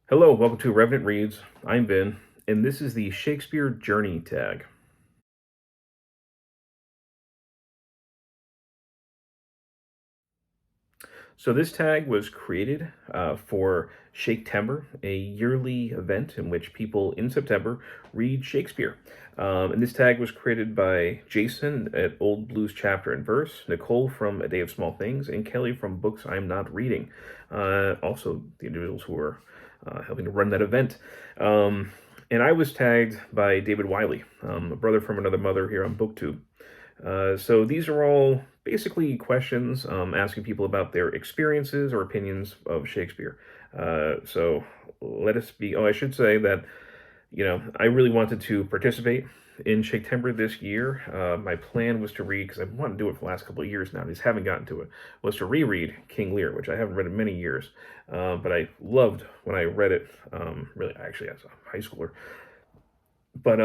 Hello, welcome to Revenant Reads. I'm Ben, and this is the Shakespeare Journey Tag. So this tag was created for Shaktember, a yearly event in which people in September read Shakespeare. And this tag was created by Jason at Old Blues Chapter and Verse, Nicole from A Day of Small Things, and Kelly from Books I'm Not Reading. Also, the individuals who are helping to run that event. And I was tagged by David Wiley, a brother from another mother here on BookTube. So these are all basically questions asking people about their experiences or opinions of Shakespeare. So let us be. Oh, I should say that I really wanted to participate in Shakespeare this year. My plan was to read because I've wanted to do it for the last couple of years now. I just haven't gotten to it. Was to reread King Lear, which I haven't read in many years, but I loved when I read it. Really, actually, as a high schooler. But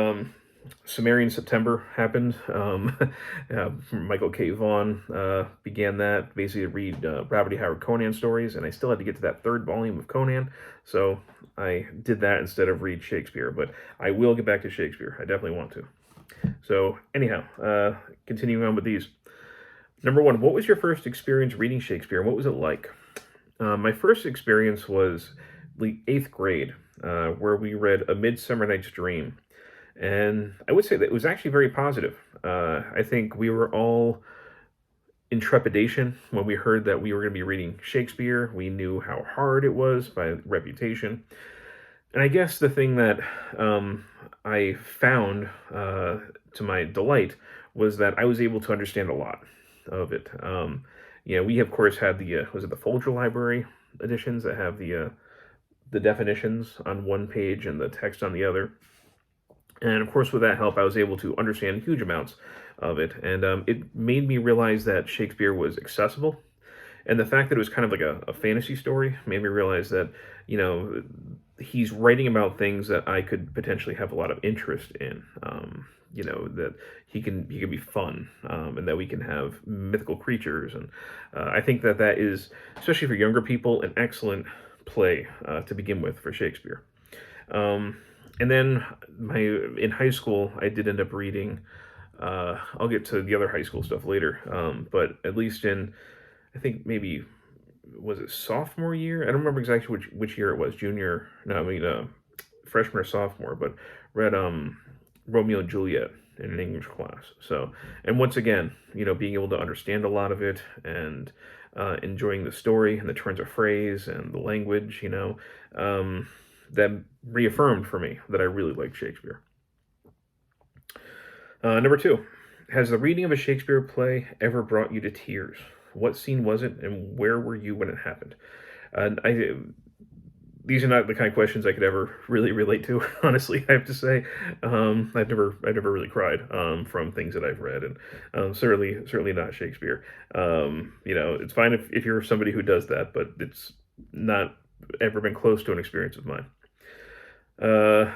Sumerian September happened. Michael K. Vaughan began that, basically to read Robert E. Howard Conan stories, and I still had to get to that third volume of Conan, so I did that instead of read Shakespeare, but I will get back to Shakespeare. I definitely want to. So, anyhow, continuing on with these. Number one, what was your first experience reading Shakespeare, and what was it like? My first experience was the eighth grade, where we read A Midsummer Night's Dream. And I would say that it was actually very positive. I think we were all in trepidation when we heard that we were going to be reading Shakespeare. We knew how hard it was by reputation. And I guess the thing that I found to my delight was that I was able to understand a lot of it. We of course had the was it the Folger Library editions that have the definitions on one page and the text on the other. And of course, with that help, I was able to understand huge amounts of it. And it made me realize that Shakespeare was accessible. And the fact that it was kind of like a fantasy story made me realize that, he's writing about things that I could potentially have a lot of interest in. That he can be fun, and that we can have mythical creatures. And I think that is, especially for younger people, an excellent play to begin with for Shakespeare. And then in high school, I did end up reading. I'll get to the other high school stuff later, but at least in, I think maybe was it sophomore year? I don't remember exactly which year it was. Junior? No, I mean freshman or sophomore. But read Romeo and Juliet in an English class. So, and once again, being able to understand a lot of it and enjoying the story and the turns of phrase and the language, that reaffirmed for me that I really liked Shakespeare. Number two, has the reading of a Shakespeare play ever brought you to tears? What scene was it, and where were you when it happened? These are not the kind of questions I could ever really relate to. Honestly, I have to say, I've never really cried from things that I've read, and certainly not Shakespeare. It's fine if you're somebody who does that, but it's not ever been close to an experience of mine.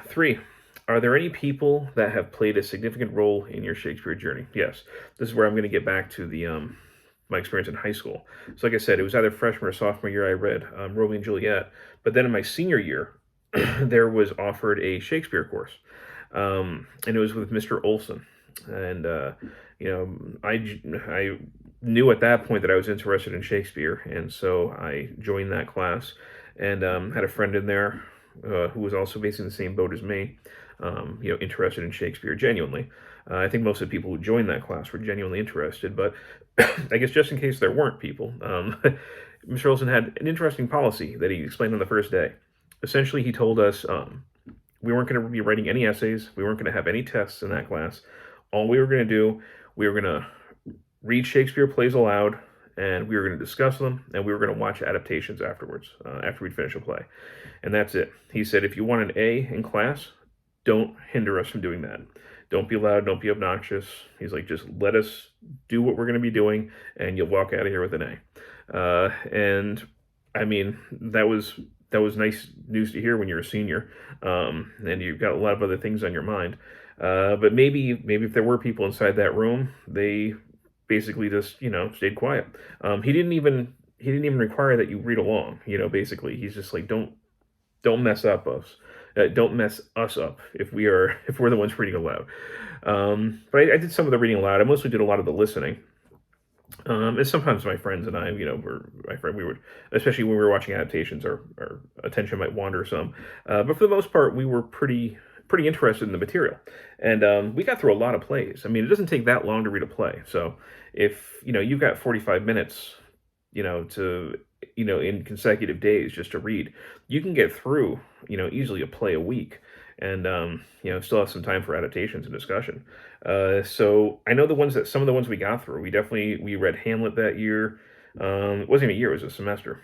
Three, are there any people that have played a significant role in your Shakespeare journey? Yes, this is where I'm going to get back to the my experience in high school. So, like I said, it was either freshman or sophomore year I read Romeo and Juliet, but then in my senior year, there was offered a Shakespeare course, and it was with Mr. Olson, and I knew at that point that I was interested in Shakespeare, and so I joined that class, and had a friend in there who was also basically in the same boat as me, interested in Shakespeare genuinely. I think most of the people who joined that class were genuinely interested, but I guess just in case there weren't people, Mr. Olson had an interesting policy that he explained on the first day. Essentially, he told us we weren't going to be writing any essays, we weren't going to have any tests in that class. All we were going to do, we were going to read Shakespeare plays aloud, and we were going to discuss them, and we were going to watch adaptations afterwards, after we'd finish a play. And that's it. He said, if you want an A in class, don't hinder us from doing that. Don't be loud, don't be obnoxious. He's like, just let us do what we're going to be doing, and you'll walk out of here with an A. And I mean, that was nice news to hear when you're a senior, and you've got a lot of other things on your mind. But maybe if there were people inside that room, they basically just stayed quiet. He didn't even require that you read along. Basically he's just like, don't Don't mess up us. Don't mess us up if we are if we're the ones reading aloud. But I did some of the reading aloud. I mostly did a lot of the listening. And sometimes my friends and I, were my friend. We would, especially when we were watching adaptations, our attention might wander some. But for the most part, we were pretty interested in the material, and we got through a lot of plays. I mean, it doesn't take that long to read a play. So if you've got 45 minutes, to in consecutive days just to read, you can get through easily a play a week, and still have some time for adaptations and discussion. So I know some of the ones we got through. We read Hamlet that year. It wasn't even a year; it was a semester.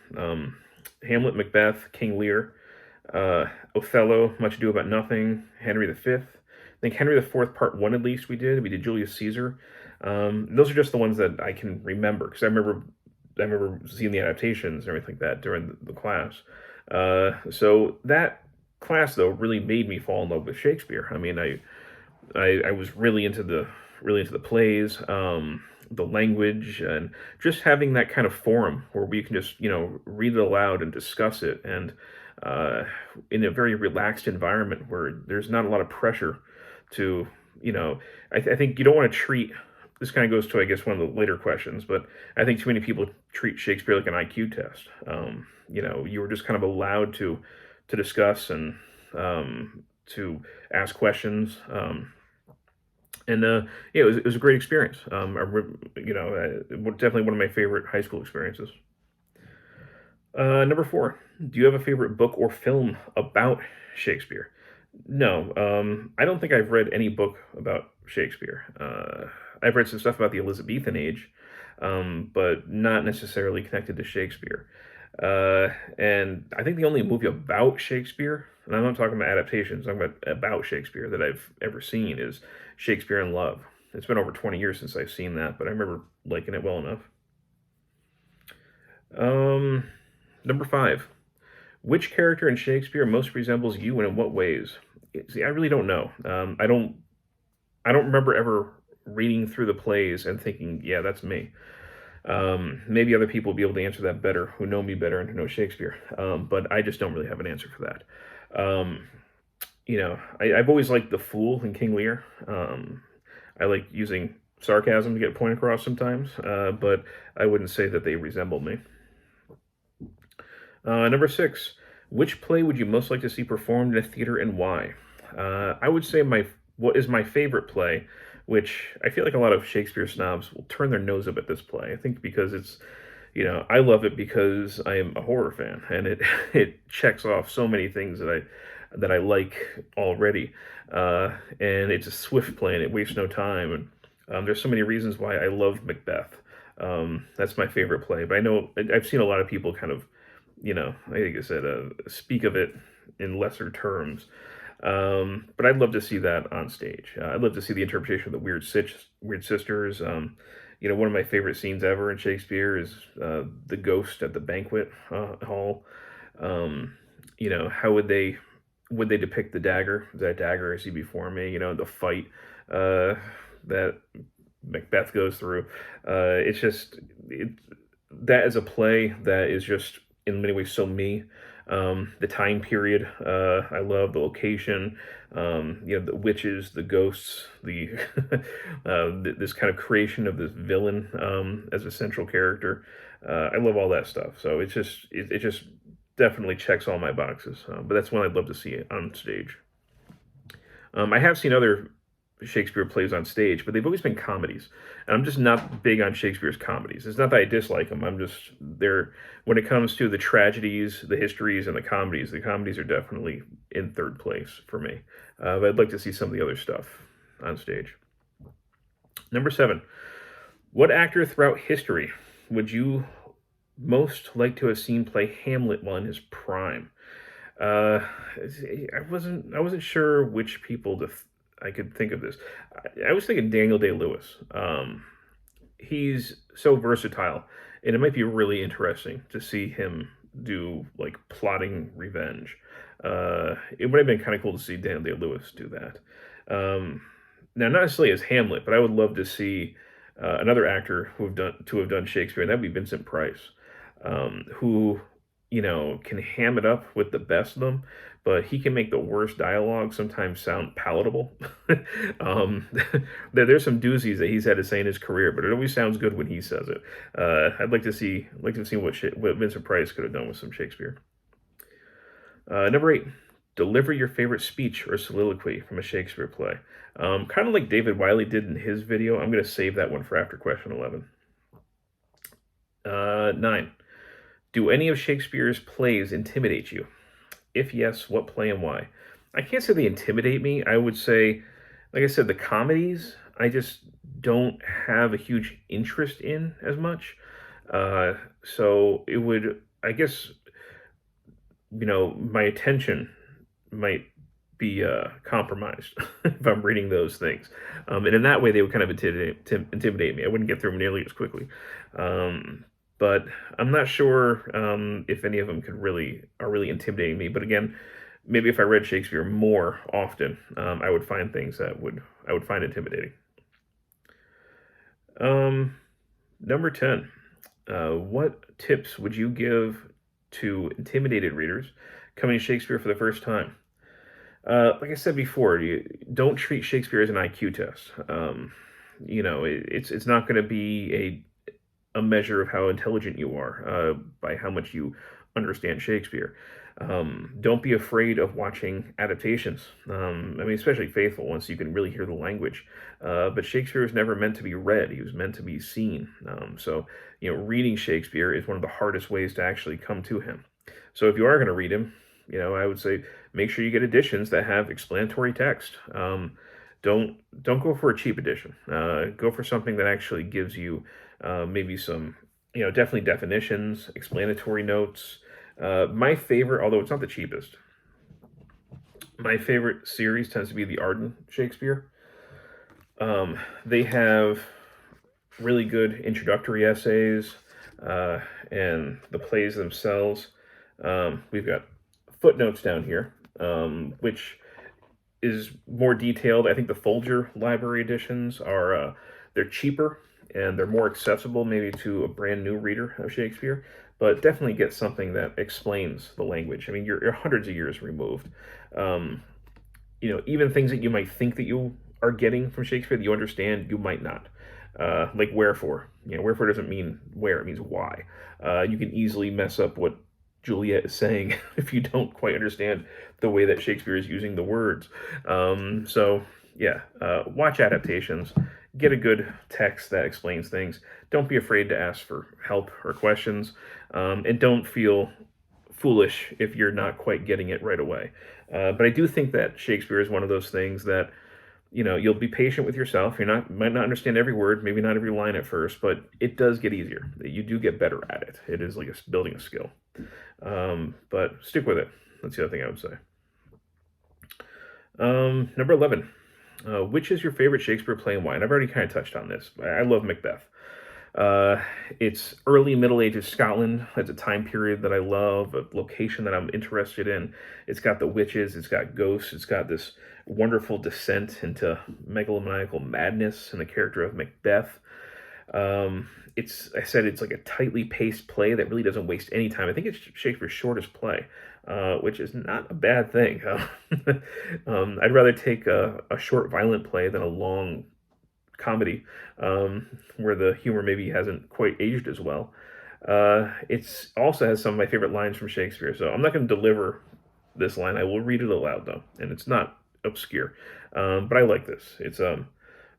Hamlet, Macbeth, King Lear, Othello, Much Ado About Nothing, Henry V. I think Henry IV Part One at least we did. We did Julius Caesar. Those are just the ones that I can remember because I remember seeing the adaptations and everything like that during the class. So that class though really made me fall in love with Shakespeare. I mean, I was really into the plays, the language, and just having that kind of forum where we can just read it aloud and discuss it, and in a very relaxed environment where there's not a lot of pressure to you know I think you don't want to treat this kind of goes to, I guess, one of the later questions, but I think too many people treat Shakespeare like an IQ test. You were just kind of allowed to discuss and to ask questions. And yeah, it was a great experience. Definitely one of my favorite high school experiences. Number four, do you have a favorite book or film about Shakespeare? No, I don't think I've read any book about Shakespeare. I've read some stuff about the Elizabethan age, but not necessarily connected to Shakespeare. And I think the only movie about Shakespeare, and I'm not talking about adaptations, I'm talking about Shakespeare that I've ever seen is Shakespeare in Love. It's been over 20 years since I've seen that, but I remember liking it well enough. Um, Number five, which character in Shakespeare most resembles you and in what ways? See, I really don't know. I don't remember ever reading through the plays and thinking, yeah, that's me. Maybe other people will be able to answer that better, who know me better and who know Shakespeare. But I just don't really have an answer for that. I've always liked the fool in King Lear. I like using sarcasm to get a point across sometimes, but I wouldn't say that they resemble me. Number six, which play would you most like to see performed in a theater and why? I would say what is my favorite play, which I feel like a lot of Shakespeare snobs will turn their nose up at this play. I think because I love it because I am a horror fan, and it it checks off so many things that I like already, and it's a swift play and it wastes no time, and there's so many reasons why I love Macbeth. That's my favorite play, but I know I've seen a lot of people kind of I think I said, speak of it in lesser terms. But I'd love to see that on stage. I'd love to see the interpretation of the Weird Sisters. One of my favorite scenes ever in Shakespeare is the ghost at the banquet hall. How would they depict the dagger? That dagger I see before me. The fight that Macbeth goes through. It's just that is a play that is just in many ways so me. The time period, I love the location, the witches, the ghosts, the this kind of creation of this villain as a central character. I love all that stuff. So it just definitely checks all my boxes. But that's one I'd love to see on stage. I have seen other Shakespeare plays on stage, but they've always been comedies. And I'm just not big on Shakespeare's comedies. It's not that I dislike them. I'm just they're when it comes to the tragedies, the histories, and the comedies are definitely in third place for me. But I'd like to see some of the other stuff on stage. Number seven, what actor throughout history would you most like to have seen play Hamlet while in his prime? Uh, I wasn't sure which people I could think of this. I was thinking Daniel Day-Lewis. He's so versatile, and it might be really interesting to see him do like plotting revenge. It would have been kind of cool to see Daniel Day-Lewis do that. Now, not necessarily as Hamlet, but I would love to see another actor who have done Shakespeare, and that would be Vincent Price, who can ham it up with the best of them, but he can make the worst dialogue sometimes sound palatable. um, there's some doozies that he's had to say in his career, but it always sounds good when he says it. I'd like to see what Vincent Price could have done with some Shakespeare. Number 8, deliver your favorite speech or soliloquy from a Shakespeare play. Kind of like David Wiley did in his video. I'm going to save that one for after question 11. 9, do any of Shakespeare's plays intimidate you? If yes, what play and why? I can't say they intimidate me. I would say, like I said, the comedies, I just don't have a huge interest in as much. So it would, I guess, my attention might be compromised if I'm reading those things. And in that way, they would kind of intimidate me. I wouldn't get through them nearly as quickly. But I'm not sure if any of them are really intimidating me. But again, maybe if I read Shakespeare more often, I would find things that I would find intimidating. Number 10, what tips would you give to intimidated readers coming to Shakespeare for the first time? Like I said before, you don't treat Shakespeare as an IQ test. It's not going to be a measure of how intelligent you are by how much you understand Shakespeare. Don't be afraid of watching adaptations. Especially faithful ones, so you can really hear the language. But Shakespeare was never meant to be read; he was meant to be seen. So, reading Shakespeare is one of the hardest ways to actually come to him. So, if you are going to read him, I would say make sure you get editions that have explanatory text. Don't go for a cheap edition. Go for something that actually gives you maybe some, definitely definitions, explanatory notes. My favorite, although it's not the cheapest, my favorite series tends to be the Arden Shakespeare. They have really good introductory essays and the plays themselves. We've got footnotes down here, which is more detailed. I think the Folger library editions are they're cheaper and they're more accessible maybe to a brand new reader of Shakespeare, but definitely get something that explains the language. You're hundreds of years removed. Even things that you might think that you are getting from Shakespeare that you understand, you might not. Like wherefore. Wherefore doesn't mean where, it means why. You can easily mess up what Juliet is saying if you don't quite understand the way that Shakespeare is using the words. Watch adaptations, get a good text that explains things. Don't be afraid to ask for help or questions, and don't feel foolish if you're not quite getting it right away. But I do think that Shakespeare is one of those things that you'll be patient with yourself. Might not understand every word, maybe not every line at first, but it does get easier. You do get better at it. It is like building a skill. But stick with it. That's the other thing I would say. Number 11. Which is your favorite Shakespeare play and why? And I've already kind of touched on this. I love Macbeth. It's early Middle Ages Scotland. It's a time period that I love, a location that I'm interested in. It's got the witches, it's got ghosts, it's got this wonderful descent into megalomaniacal madness in the character of Macbeth. It's like a tightly paced play that really doesn't waste any time. I think it's Shakespeare's shortest play, which is not a bad thing. I'd rather take a short, violent play than a long comedy where the humor maybe hasn't quite aged as well. It also has some of my favorite lines from Shakespeare, so I'm not going to deliver this line. I will read it aloud, though, and it's not obscure, but I like this. It's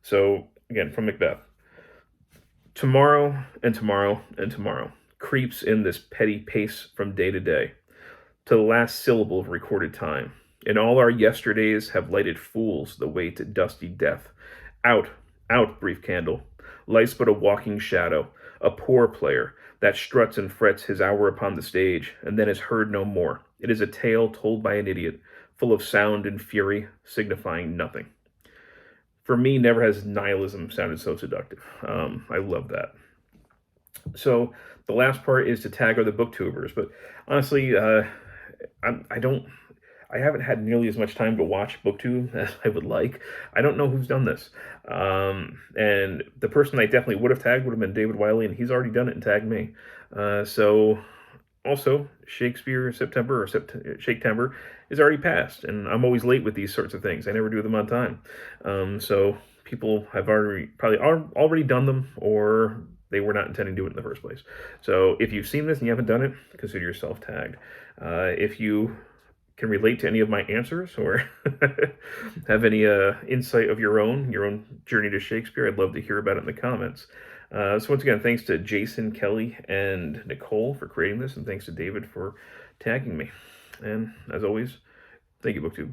so again from Macbeth. Tomorrow and tomorrow and tomorrow creeps in this petty pace from day to day, to the last syllable of recorded time. And all our yesterdays have lighted fools the way to dusty death. Out, out, brief candle. Life's but a walking shadow, a poor player that struts and frets his hour upon the stage, and then is heard no more. It is a tale told by an idiot, full of sound and fury, signifying nothing. For me, never has nihilism sounded so seductive. I love that. So the last part is to tag other booktubers, but honestly, I haven't had nearly as much time to watch booktube as I would like. I don't know who's done this. And the person I definitely would have tagged would have been David Wiley, and he's already done it and tagged me. So Also, Shakespeare September or Shaktember is already passed, and I'm always late with these sorts of things. I never do them on time. So people have already done them, or they were not intending to do it in the first place. So if you've seen this and you haven't done it, consider yourself tagged. If you can relate to any of my answers or have any insight of your own journey to Shakespeare, I'd love to hear about it in the comments. So once again, thanks to Jason, Kelly, and Nicole for creating this, and thanks to David for tagging me. And as always, thank you, BookTube.